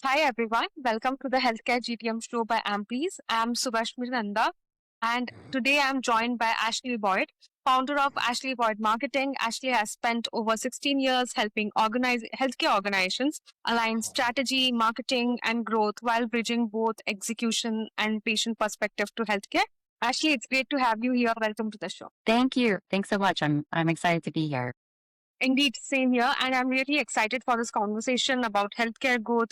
Hi everyone, welcome to the Healthcare GTM Show by Ampliz. I'm Subhashmi Nanda, and today I'm joined by Ashley Boyd, founder of Ashley Boyd Marketing. Ashley has spent over 16 years helping healthcare organizations align strategy, marketing, and growth while bridging both execution and patient perspective to healthcare. Ashley, it's great to have you here. Welcome to the show. Thank you. Thanks so much. I'm excited to be here. Indeed, same here, and I'm really excited for this conversation about healthcare growth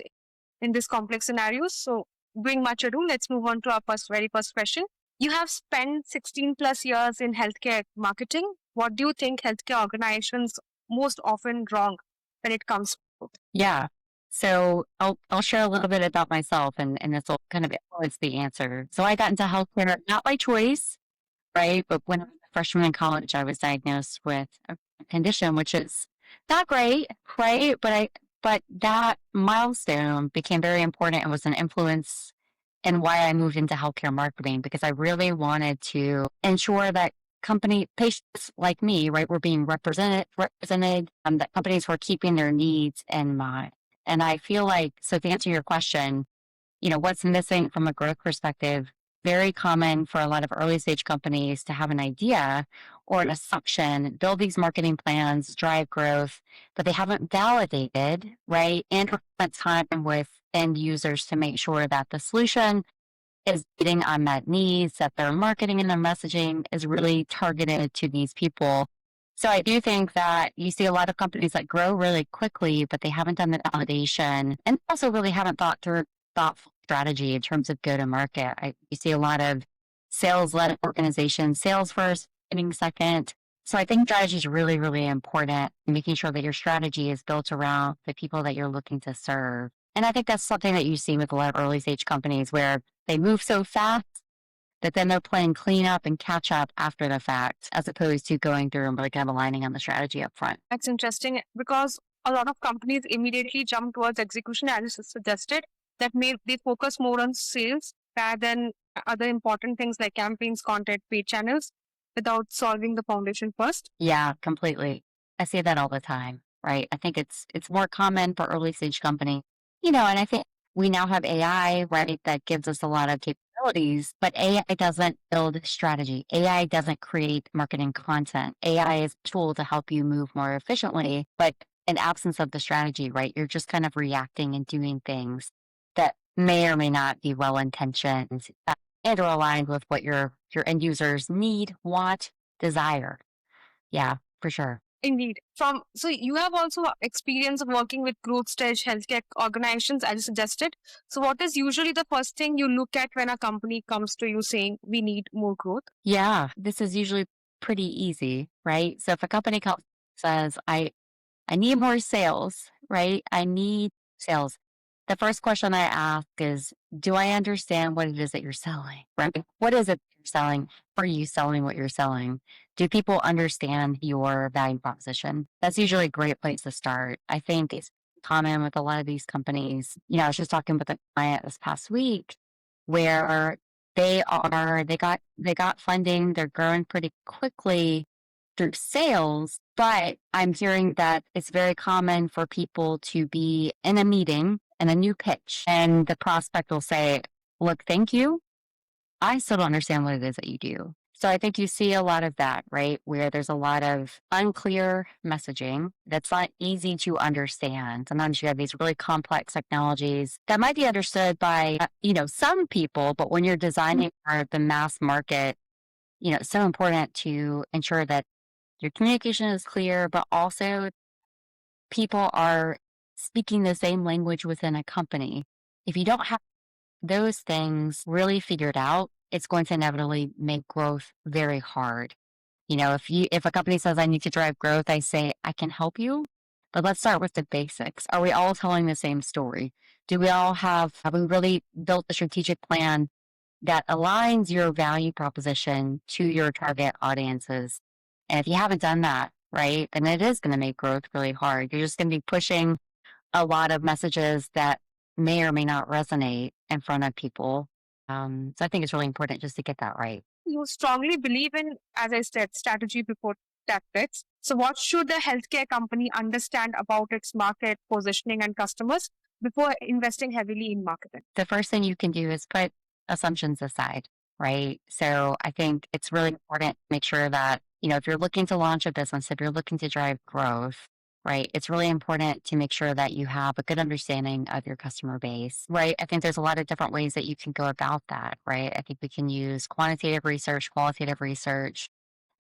in this complex scenario. So, doing much ado, let's move on to our very first question. You have spent 16 plus years in healthcare marketing. What do you think healthcare organizations most often wrong when it comes to growth? Yeah. So I'll share a little bit about myself and this will kind of influence the answer. So I got into healthcare not by choice, right? But when I was a freshman in college, I was diagnosed with a condition which is not great, right? But that milestone became very important and was an influence in why I moved into healthcare marketing because I really wanted to ensure that patients like me, right, were being represented, that companies were keeping their needs in mind. And I feel like, so to answer your question, what's missing from a growth perspective, very common for a lot of early stage companies to have an idea or an assumption, build these marketing plans, drive growth, but they haven't validated, right? And spent time with end users to make sure that the solution is meeting unmet needs, that their marketing and their messaging is really targeted to these people. So I do think that you see a lot of companies that grow really quickly, but they haven't done the validation and also really haven't thought through thoughtful strategy in terms of go to market. You see a lot of sales led organizations, sales first, getting second. So I think strategy is really, really important, making sure that your strategy is built around the people that you're looking to serve. And I think that's something that you see with a lot of early stage companies where they move so fast that then they're playing clean up and catch up after the fact, as opposed to going through and really kind of aligning on the strategy up front. That's interesting because a lot of companies immediately jump towards execution, as you suggested, that they focus more on sales rather than other important things like campaigns, content, paid channels without solving the foundation first. Yeah, completely. I see that all the time, right? I think it's more common for early stage company, and I think we now have AI, right, that gives us a lot of capabilities, but AI doesn't build strategy. AI doesn't create marketing content. AI is a tool to help you move more efficiently, but in absence of the strategy, right, you're just kind of reacting and doing things that may or may not be well intentioned and or aligned with what your end users need, want, desire. Yeah, for sure. Indeed. So you have also experience of working with growth stage healthcare organizations, as you suggested. So what is usually the first thing you look at when a company comes to you saying we need more growth? Yeah, this is usually pretty easy, right? So if a company says, I need more sales, right? I need sales. The first question I ask is, do I understand what it is that you're selling, right? What is it you're selling? Are you selling what you're selling? Do people understand your value proposition? That's usually a great place to start. I think it's common with a lot of these companies. I was just talking with a client this past week where they got funding, they're growing pretty quickly through sales, but I'm hearing that it's very common for people to be in a meeting and a new pitch, and the prospect will say, look, thank you. I still don't understand what it is that you do. So I think you see a lot of that, right? Where there's a lot of unclear messaging that's not easy to understand. Sometimes you have these really complex technologies that might be understood by, some people, but when you're designing for the mass market, it's so important to ensure that your communication is clear, but also people are speaking the same language within a company. If you don't have those things really figured out, it's going to inevitably make growth very hard. If a company says I need to drive growth, I say I can help you, but let's start with the basics. Are we all telling the same story? Have we really built a strategic plan that aligns your value proposition to your target audiences? And if you haven't done that, right, then it is going to make growth really hard. You're just going to be pushing a lot of messages that may or may not resonate in front of people. So I think it's really important just to get that right. You strongly believe in, as I said, strategy before tactics. So, what should a healthcare company understand about its market positioning and customers before investing heavily in marketing? The first thing you can do is put assumptions aside, right? So I think it's really important to make sure that, if you're looking to launch a business, if you're looking to drive growth, right, it's really important to make sure that you have a good understanding of your customer base, right? I think there's a lot of different ways that you can go about that, right? I think we can use quantitative research, qualitative research.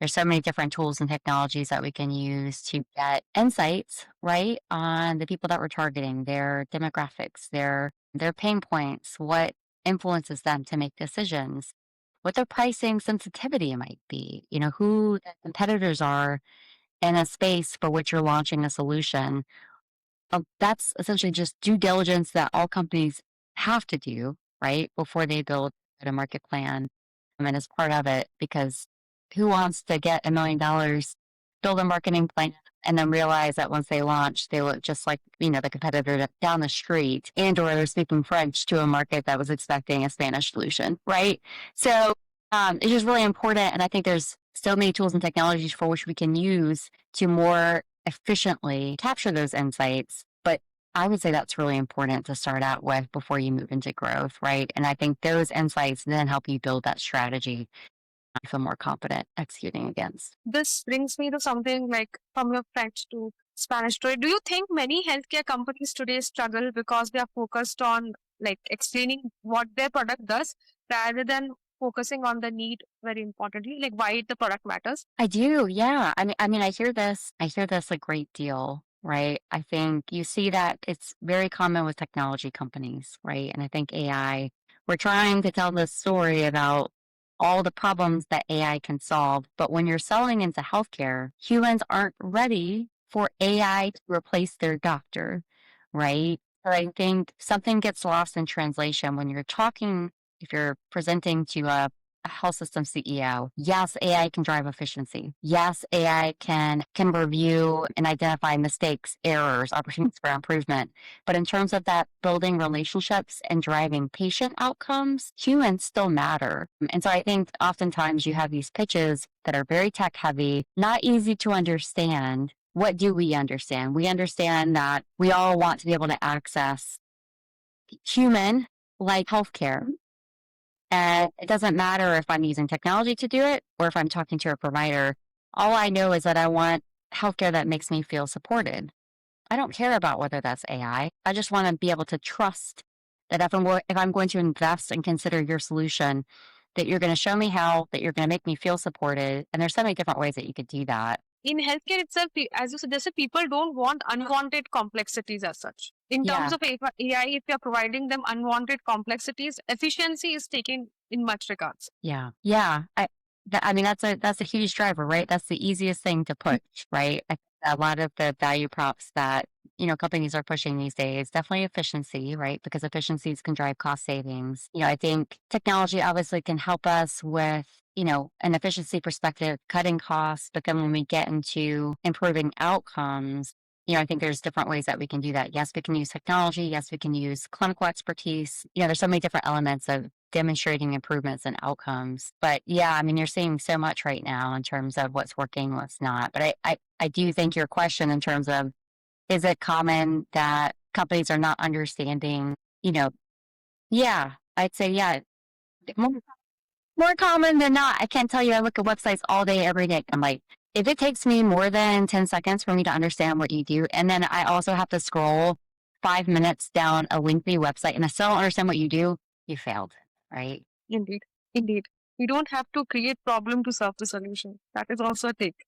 There's so many different tools and technologies that we can use to get insights, right, on the people that we're targeting, their demographics, their pain points, what influences them to make decisions, what their pricing sensitivity might be, who the competitors are in a space for which you're launching a solution. That's essentially just due diligence that all companies have to do, right, before they build a market plan. And as part of it, because who wants to get $1 million, build a marketing plan, and then realize that once they launch, they look just like, the competitor down the street, and or they're speaking French to a market that was expecting a Spanish solution, right? So it's just really important. And I think there's so many tools and technologies for which we can use to more efficiently capture those insights. But I would say that's really important to start out with before you move into growth, right? And I think those insights then help you build that strategy I feel more confident executing against. This brings me to something like from your French to Spanish story. Do you think many healthcare companies today struggle because they are focused on like explaining what their product does rather than focusing on the need very importantly, like why the product matters? I do, yeah. I mean, I hear this a great deal, right? I think you see that it's very common with technology companies, right? And I think AI, we're trying to tell this story about all the problems that AI can solve. But when you're selling into healthcare, humans aren't ready for AI to replace their doctor, right? So I think something gets lost in translation when you're talking, if you're presenting to a health system CEO. Yes, AI can drive efficiency. Yes, AI can review and identify mistakes, errors, opportunities for improvement. But in terms of that building relationships and driving patient outcomes, humans still matter. And so I think oftentimes you have these pitches that are very tech heavy, not easy to understand. What do we understand? We understand that we all want to be able to access human like healthcare. And it doesn't matter if I'm using technology to do it or if I'm talking to a provider. All I know is that I want healthcare that makes me feel supported. I don't care about whether that's AI. I just want to be able to trust that if I'm going to invest and consider your solution, that you're going to show me how, that you're going to make me feel supported. And there's so many different ways that you could do that. In healthcare itself, as you suggested, people don't want unwanted complexities as such. In terms Yeah. of AI, if you're providing them unwanted complexities, efficiency is taken in much regards. Yeah. Yeah. I mean, that's a huge driver, right? That's the easiest thing to push, right? A lot of the value props that, companies are pushing these days, definitely efficiency, right? Because efficiencies can drive cost savings. I think technology obviously can help us with, an efficiency perspective, cutting costs, but then when we get into improving outcomes, I think there's different ways that we can do that. Yes, we can use technology. Yes, we can use clinical expertise. There's so many different elements of demonstrating improvements and outcomes. But yeah, I mean, you're seeing so much right now in terms of what's working, what's not. But I do think your question in terms of, is it common that companies are not understanding, yeah, I'd say, yeah, more, more common than not. I can't tell you, I look at websites all day, every day. I'm like, if it takes me more than 10 seconds for me to understand what you do, and then I also have to scroll 5 minutes down a lengthy website and I still don't understand what you do, you failed, right? Indeed, indeed. We don't have to create problem to solve the solution. That is also a take.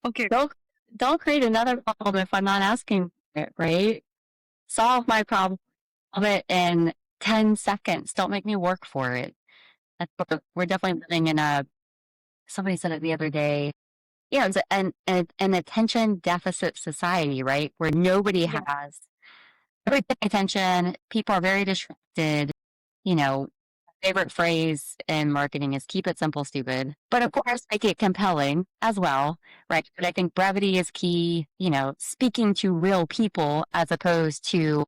Okay. Don't create another problem if I'm not asking for it, right? Solve my problem of it in 10 seconds. Don't make me work for it. We're definitely living in somebody said it the other day. Yeah, it's an attention deficit society, right? Where nobody Yeah. has everybody paying attention. People are very distracted. You know, favorite phrase in marketing is keep it simple, stupid. But of course, make it compelling as well, right? But I think brevity is key, speaking to real people as opposed to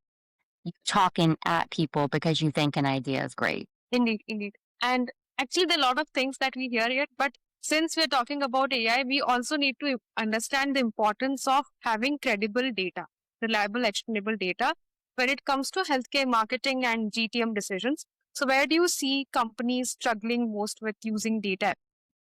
talking at people because you think an idea is great. Indeed, indeed. And actually, there are a lot of things that we hear here, but Since we're talking about AI, we also need to understand the importance of having credible data, reliable, actionable data when it comes to healthcare marketing and GTM decisions. So, where do you see companies struggling most with using data?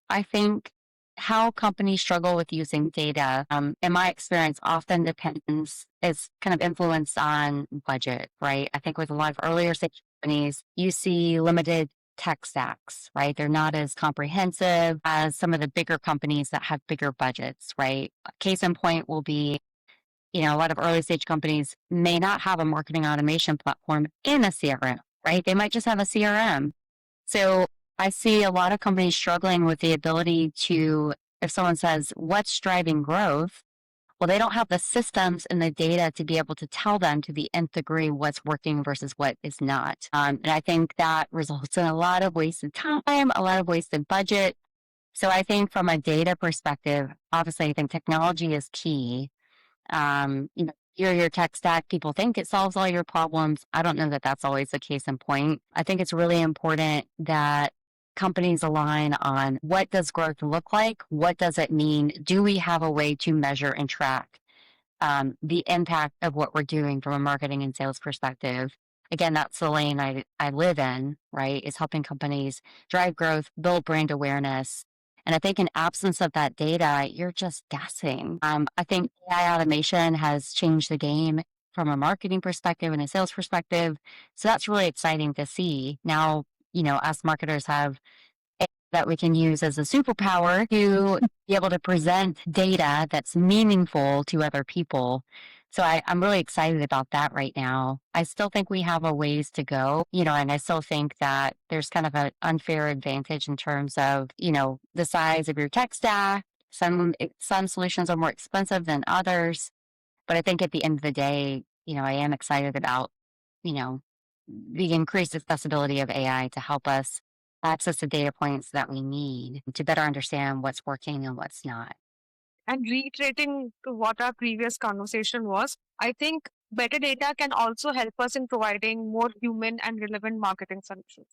I think how companies struggle with using data, in my experience, often depends, is kind of influenced on budget, right? I think with a lot of earlier stage companies, you see limited tech stacks, right? They're not as comprehensive as some of the bigger companies that have bigger budgets, right? Case in point will be, a lot of early stage companies may not have a marketing automation platform in a CRM, right? They might just have a CRM. So I see a lot of companies struggling with the ability to, if someone says, what's driving growth? Well, they don't have the systems and the data to be able to tell them to the nth degree what's working versus what is not. And I think that results in a lot of wasted time, a lot of wasted budget. So I think from a data perspective, obviously, I think technology is key. Your tech stack, people think it solves all your problems. I don't know that that's always the case in point. I think it's really important that companies align on what does growth look like? What does it mean? Do we have a way to measure and track the impact of what we're doing from a marketing and sales perspective? Again, that's the lane I live in, right? Is helping companies drive growth, build brand awareness. And I think in absence of that data, you're just guessing. I think AI automation has changed the game from a marketing perspective and a sales perspective. So that's really exciting to see. Now, us marketers have that we can use as a superpower to be able to present data that's meaningful to other people. So I'm really excited about that right now. I still think we have a ways to go, and I still think that there's kind of an unfair advantage in terms of, the size of your tech stack. Some solutions are more expensive than others. But I think at the end of the day, I am excited about, you know, the increased accessibility of AI to help us access the data points that we need to better understand what's working and what's not. And reiterating to what our previous conversation was, I think better data can also help us in providing more human and relevant marketing solutions.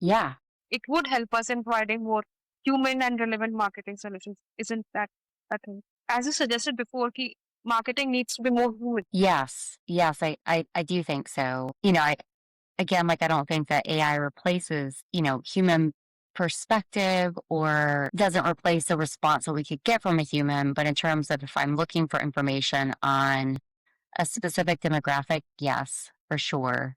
Yeah. It would help us in providing more human and relevant marketing solutions. Isn't that a thing? As you suggested before, marketing needs to be more human. Yes. Yes. I do think so. I don't think that AI replaces, human perspective or doesn't replace the response that we could get from a human. But in terms of if I'm looking for information on a specific demographic, yes, for sure.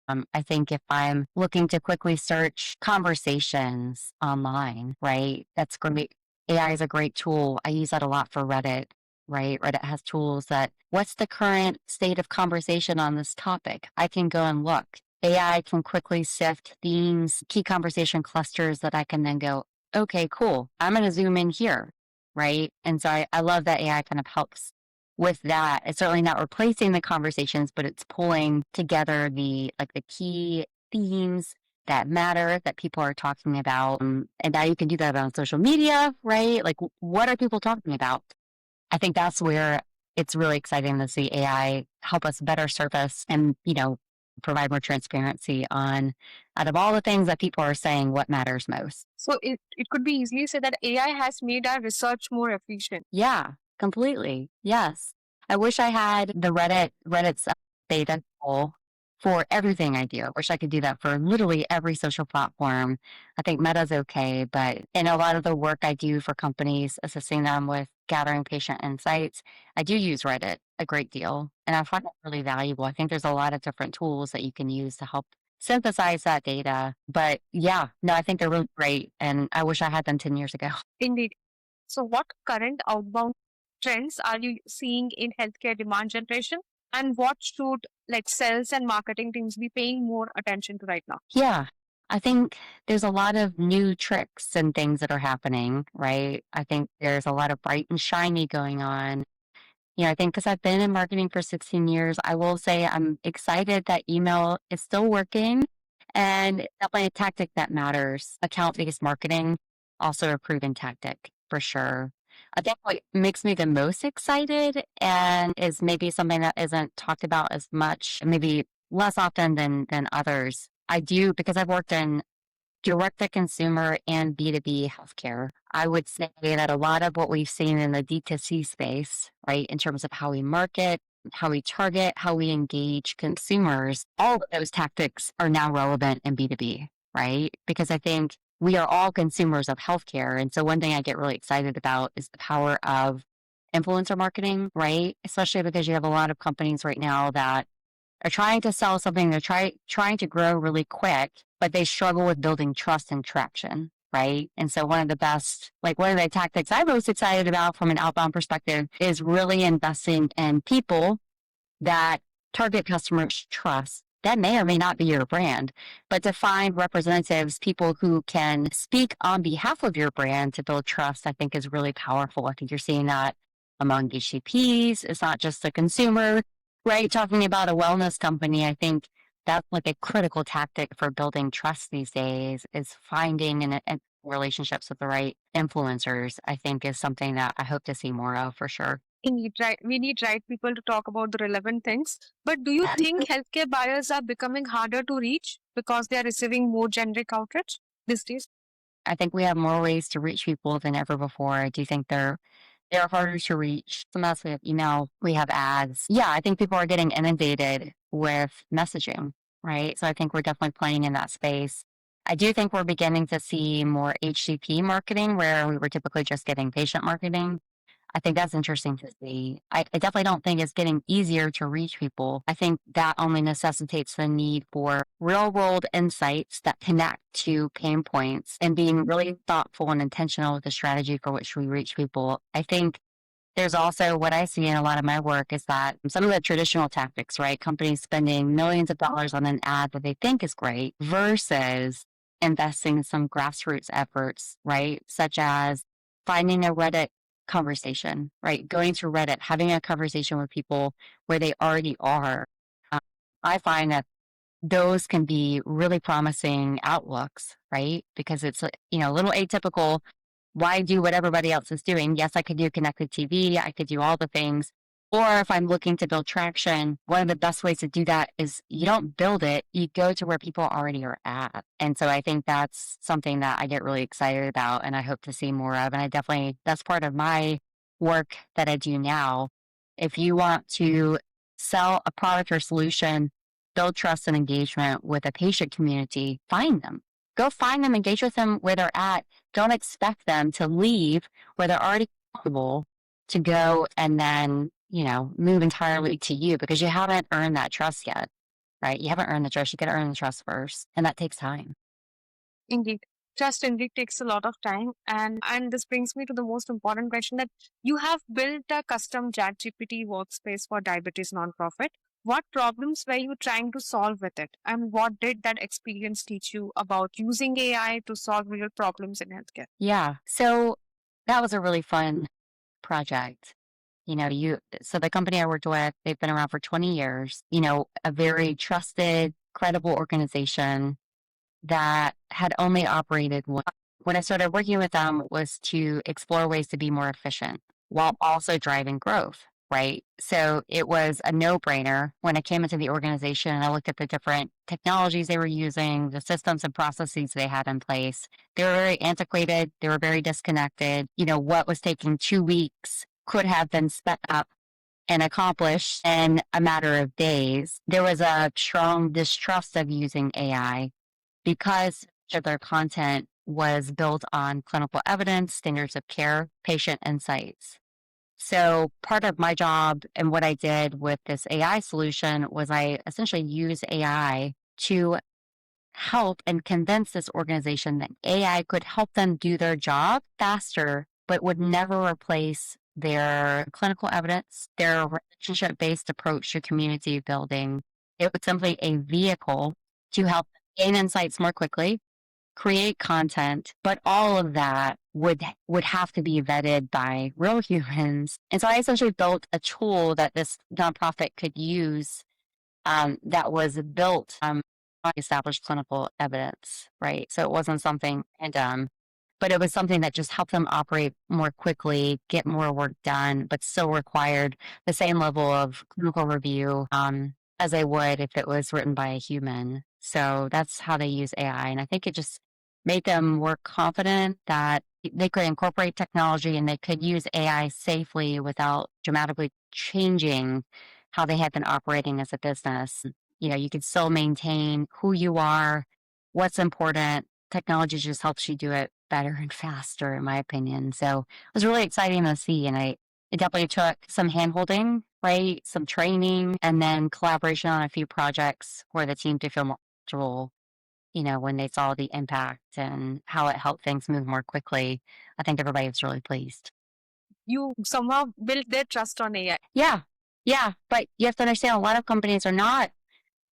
I think if I'm looking to quickly search conversations online, right, that's great. AI is a great tool. I use that a lot for Reddit, right? Reddit has tools that, what's the current state of conversation on this topic? I can go and look. AI can quickly sift themes, key conversation clusters that I can then go, okay, cool. I'm going to zoom in here, right? And so I love that AI kind of helps with that. It's certainly not replacing the conversations, but it's pulling together the key themes that matter that people are talking about. And now you can do that on social media, right? Like, what are people talking about? I think that's where it's really exciting to see AI help us better surface and, provide more transparency on, out of all the things that people are saying, what matters most. So it could be easily said that AI has made our research more efficient. Yeah, completely. Yes. I wish I had Reddit's beta tool for everything I do. I wish I could do that for literally every social platform. I think Meta's okay, but in a lot of the work I do for companies, assisting them with gathering patient insights, I do use Reddit a great deal. And I find it really valuable. I think there's a lot of different tools that you can use to help synthesize that data. But yeah, no, I think they're really great. And I wish I had them 10 years ago. Indeed. So, what current outbound trends are you seeing in healthcare demand generation? And what should sales and marketing teams be paying more attention to right now? Yeah. I think there's a lot of new tricks and things that are happening, right? I think there's a lot of bright and shiny going on. I think because I've been in marketing for 16 years, I will say I'm excited that email is still working and it's definitely a tactic that matters. Account-based marketing, also a proven tactic for sure. I think what makes me the most excited and is maybe something that isn't talked about as much, maybe less often than others. I do because I've worked in direct to consumer and B2B healthcare. I would say that a lot of what we've seen in the D2C space, right, in terms of how we market, how we target, how we engage consumers, all of those tactics are now relevant in B2B, right? Because I think we are all consumers of healthcare. And so one thing I get really excited about is the power of influencer marketing, right? Especially because you have a lot of companies right now that are trying to sell something, they're trying to grow really quick, but they struggle with building trust and traction, right? And so one of the tactics I'm most excited about from an outbound perspective is really investing in people that target customers trust. That may or may not be your brand, but to find representatives, people who can speak on behalf of your brand to build trust, I think is really powerful. I think you're seeing that among HCPs. It's not just the consumer, right? Talking about a wellness company, I think that's like a critical tactic for building trust these days is finding and relationships with the right influencers, I think is something that I hope to see more of for sure. We need right people to talk about the relevant things. But do you think healthcare buyers are becoming harder to reach because they are receiving more generic outreach these days? I think we have more ways to reach people than ever before. I do think they're harder to reach. Sometimes we have email, we have ads. Yeah, I think people are getting inundated with messaging, right? So I think we're definitely playing in that space. I do think we're beginning to see more HCP marketing where we were typically just getting patient marketing. I think that's interesting to see. I definitely don't think it's getting easier to reach people. I think that only necessitates the need for real world insights that connect to pain points and being really thoughtful and intentional with the strategy for which we reach people. I think there's also what I see in a lot of my work is that some of the traditional tactics, right? Companies spending millions of dollars on an ad that they think is great versus investing in some grassroots efforts, right? Such as finding a Reddit conversation, right? Going through Reddit, having a conversation with people where they already are. Um, I find that those can be really promising outlooks, right? Because it's, a little atypical. Why do what everybody else is doing? Yes, I could do connected TV. I could do all the things. Or if I'm looking to build traction, one of the best ways to do that is you don't build it, you go to where people already are at. And so I think that's something that I get really excited about and I hope to see more of. And that's part of my work that I do now. If you want to sell a product or solution, build trust and engagement with a patient community, find them. Go find them, engage with them where they're at. Don't expect them to leave where they're already comfortable to go and then, move entirely to you because you haven't earned that trust yet, right? You haven't earned the trust. You got to earn the trust first. And that takes time. Indeed. Trust indeed takes a lot of time. And this brings me to the most important question that you have built a custom ChatGPT workspace for diabetes nonprofit. What problems were you trying to solve with it? And what did that experience teach you about using AI to solve real problems in healthcare? Yeah. So that was a really fun project. So the company I worked with, they've been around for 20 years, a very trusted, credible organization that had only operated one. When I started working with them was to explore ways to be more efficient while also driving growth, right? So it was a no-brainer when I came into the organization and I looked at the different technologies they were using, the systems and processes they had in place. They were very antiquated. They were very disconnected. What was taking 2 weeks could have been sped up and accomplished in a matter of days. There was a strong distrust of using AI because much of their content was built on clinical evidence, standards of care, patient insights. So part of my job and what I did with this AI solution was I essentially used AI to help and convince this organization that AI could help them do their job faster, but would never replace their clinical evidence, their relationship based approach to community building. It was simply a vehicle to help gain insights more quickly, create content, but all of that would have to be vetted by real humans. And so I essentially built a tool that this nonprofit could use that was built on established clinical evidence, right? So it wasn't something random, but it was something that just helped them operate more quickly, get more work done, but still required the same level of clinical review as they would if it was written by a human. So that's how they use AI. And I think make them more confident that they could incorporate technology and they could use AI safely without dramatically changing how they had been operating as a business. You could still maintain who you are, what's important. Technology just helps you do it better and faster, in my opinion. So it was really exciting to see. And it definitely took some handholding, right? Some training and then collaboration on a few projects for the team to feel more comfortable, when they saw the impact and how it helped things move more quickly. I think everybody was really pleased. You somehow built their trust on AI. Yeah. Yeah. But you have to understand a lot of companies are not,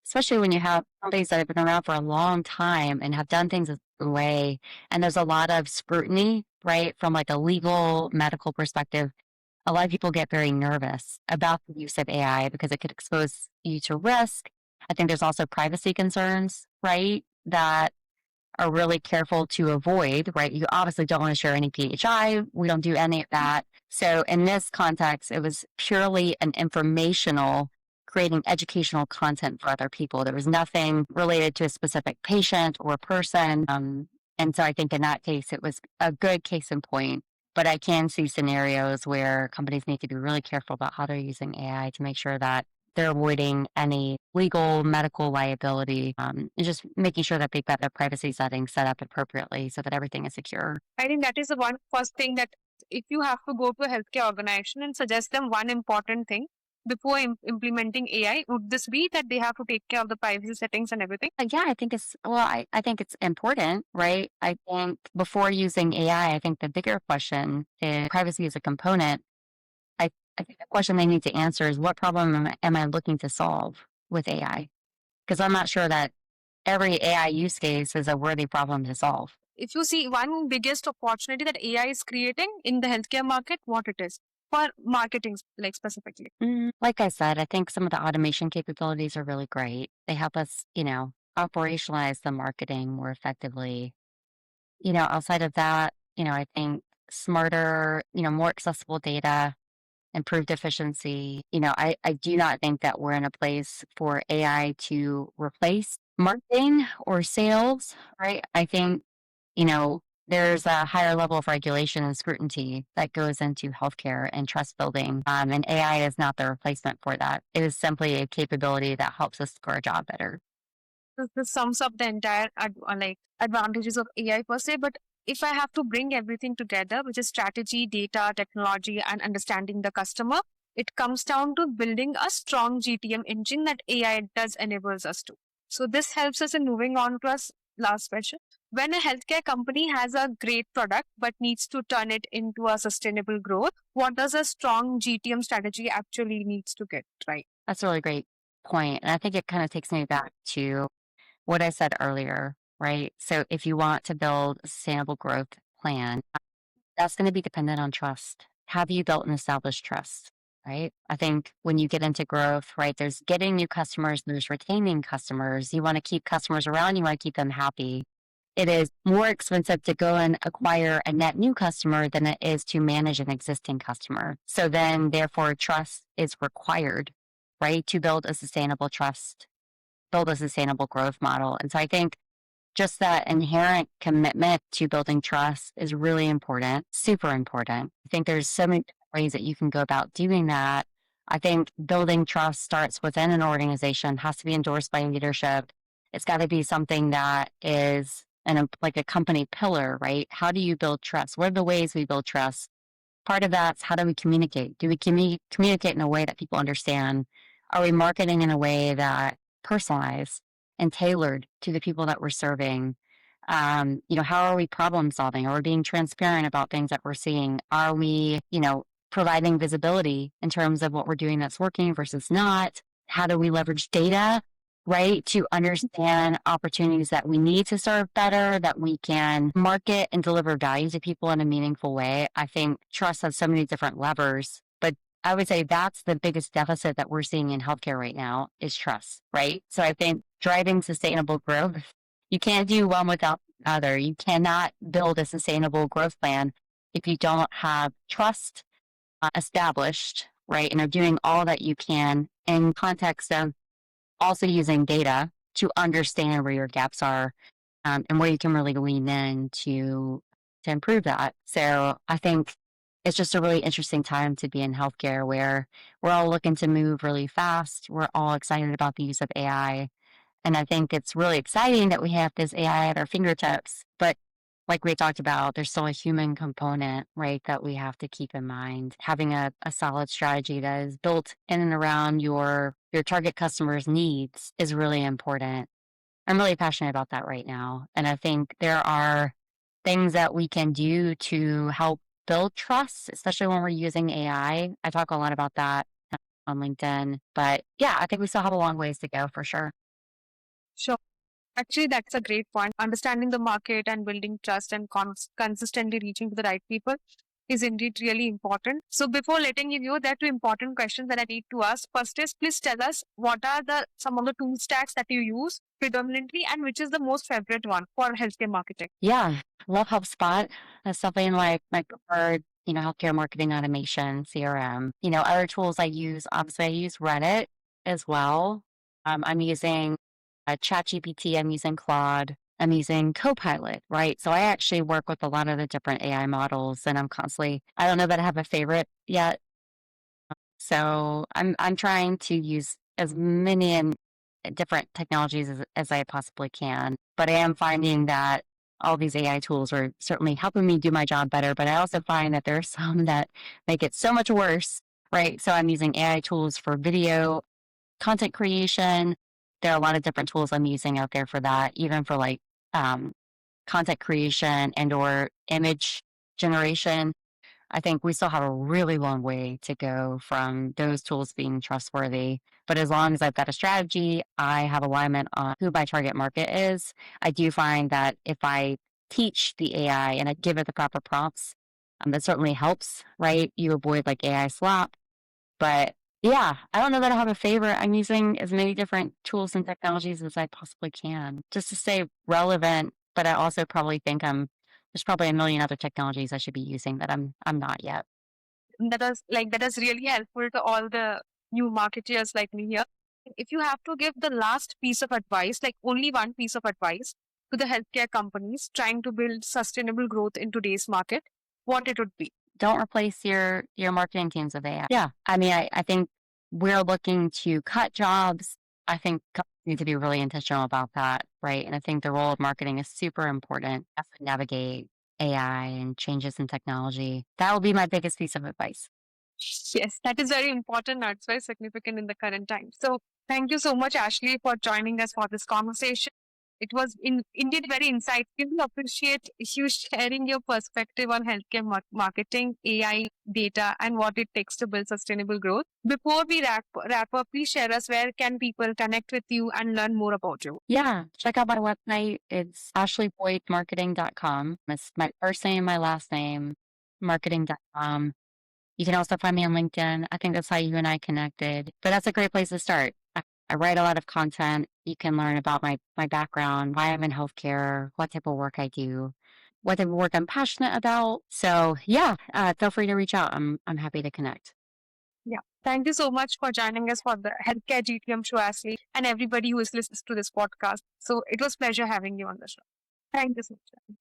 especially when you have companies that have been around for a long time and have done things a certain way. And there's a lot of scrutiny, right? From like a legal, medical perspective. A lot of people get very nervous about the use of AI because it could expose you to risk. I think there's also privacy concerns, right? That are really careful to avoid, right? You obviously don't want to share any PHI. We don't do any of that. So in this context, it was purely an informational, creating educational content for other people. There was nothing related to a specific patient or person. And so I think in that case, it was a good case in point. But I can see scenarios where companies need to be really careful about how they're using AI to make sure that they're avoiding any legal, medical liability, and just making sure that they've got their privacy settings set up appropriately so that everything is secure. I think that is the one first thing that if you have to go to a healthcare organization and suggest them one important thing before implementing AI, would this be that they have to take care of the privacy settings and everything? Yeah, I think I think it's important, right? I think before using AI, I think the bigger question is privacy as a component. I think the question they need to answer is what problem am I looking to solve with AI? Because I'm not sure that every AI use case is a worthy problem to solve. If you see one biggest opportunity that AI is creating in the healthcare market, what it is for marketing, like specifically. Like I said, I think some of the automation capabilities are really great. They help us, operationalize the marketing more effectively. Outside of that, I think smarter, more accessible data, improved efficiency. I do not think that we're in a place for AI to replace marketing or sales, right? I think, there's a higher level of regulation and scrutiny that goes into healthcare and trust building. And AI is not the replacement for that. It is simply a capability that helps us do our job better. This sums up the entire like advantages of AI per se. But if I have to bring everything together, which is strategy, data, technology, and understanding the customer, it comes down to building a strong GTM engine that AI does enables us to. So this helps us in moving on to our last question. When a healthcare company has a great product but needs to turn it into a sustainable growth, what does a strong GTM strategy actually needs to get right? That's a really great point. And I think it kind of takes me back to what I said earlier, right? So if you want to build a sustainable growth plan, that's going to be dependent on trust. Have you built and established trust? Right. I think when you get into growth, right, there's getting new customers, there's retaining customers. You want to keep customers around, you want to keep them happy. It is more expensive to go and acquire a net new customer than it is to manage an existing customer. So then, therefore, trust is required, right, to build a sustainable trust, build a sustainable growth model. And so I think just that inherent commitment to building trust is really important, super important. I think there's so many ways that you can go about doing that. I think building trust starts within an organization, has to be endorsed by leadership. It's got to be something that is like a company pillar, right? How do you build trust? What are the ways we build trust? Part of that's how do we communicate? Do we communicate in a way that people understand? Are we marketing in a way that personalized and tailored to the people that we're serving? How are we problem solving? Are we being transparent about things that we're seeing? Are we, providing visibility in terms of what we're doing that's working versus not? How do we leverage data, right, to understand opportunities that we need to serve better, that we can market and deliver value to people in a meaningful way? I think trust has so many different levers, but I would say that's the biggest deficit that we're seeing in healthcare right now is trust, right? So I think driving sustainable growth, you can't do one without the other. You cannot build a sustainable growth plan if you don't have trust established, right? And are doing all that you can in context of also using data to understand where your gaps are. and where you can really lean in to improve that. So I think it's just a really interesting time to be in healthcare where we're all looking to move really fast. We're all excited about the use of AI. And I think it's really exciting that we have this AI at our fingertips. But like we talked about, there's still a human component, right, that we have to keep in mind. Having a solid strategy that is built in and around your target customers' needs is really important. I'm really passionate about that right now. And I think there are things that we can do to help build trust, especially when we're using AI. I talk a lot about that on LinkedIn. But yeah, I think we still have a long ways to go for sure. Sure. Actually, that's a great point. Understanding the market and building trust and consistently reaching to the right people is indeed really important. So before letting you know, there are two important questions that I need to ask. First is, please tell us what are the some of the tool stacks that you use predominantly and which is the most favorite one for healthcare marketing? Yeah, love HubSpot. That's definitely like my preferred, healthcare marketing automation, CRM. Other tools I use, obviously I use Reddit as well. I'm using ChatGPT, I'm using Claude, I'm using Copilot, right? So I actually work with a lot of the different AI models and I don't know that I have a favorite yet. So I'm trying to use as many and different technologies as I possibly can. But I am finding that all these AI tools are certainly helping me do my job better. But I also find that there are some that make it so much worse, right? So I'm using AI tools for video content creation. There are a lot of different tools I'm using out there for that, even for like um, content creation and or image generation. I think we still have a really long way to go from those tools being trustworthy. But as long as I've got a strategy, I have alignment on who my target market is. I do find that if I teach the AI and I give it the proper prompts, that certainly helps, right? You avoid like AI slop. But yeah, I don't know that I have a favorite. I'm using as many different tools and technologies as I possibly can just to stay relevant. But I also probably think there's probably a million other technologies I should be using that I'm not yet. That is really helpful to all the new marketers like me here. If you have to give the last piece of advice, like only one piece of advice to the healthcare companies trying to build sustainable growth in today's market, what it would be? Don't replace your marketing teams with AI. Yeah. I mean, I think we're looking to cut jobs. I think companies need to be really intentional about that, right? And I think the role of marketing is super important as we navigate AI and changes in technology. That will be my biggest piece of advice. Yes, that is very important. That's very significant in the current time. So thank you so much, Ashley, for joining us for this conversation. It was indeed very insightful. We appreciate you sharing your perspective on healthcare marketing, AI, data, and what it takes to build sustainable growth. Before we wrap up, please share us where can people connect with you and learn more about you. Yeah, check out my website. It's ashleyboydmarketing.com. It's my first name, my last name, marketing.com. You can also find me on LinkedIn. I think that's how you and I connected. But that's a great place to start. I write a lot of content. You can learn about my background, why I'm in healthcare, what type of work I do, what type of work I'm passionate about. So yeah, feel free to reach out. I'm happy to connect. Yeah. Thank you so much for joining us for the Healthcare GTM show, Ashley, and everybody who is listening to this podcast. So it was pleasure having you on the show. Thank you so much.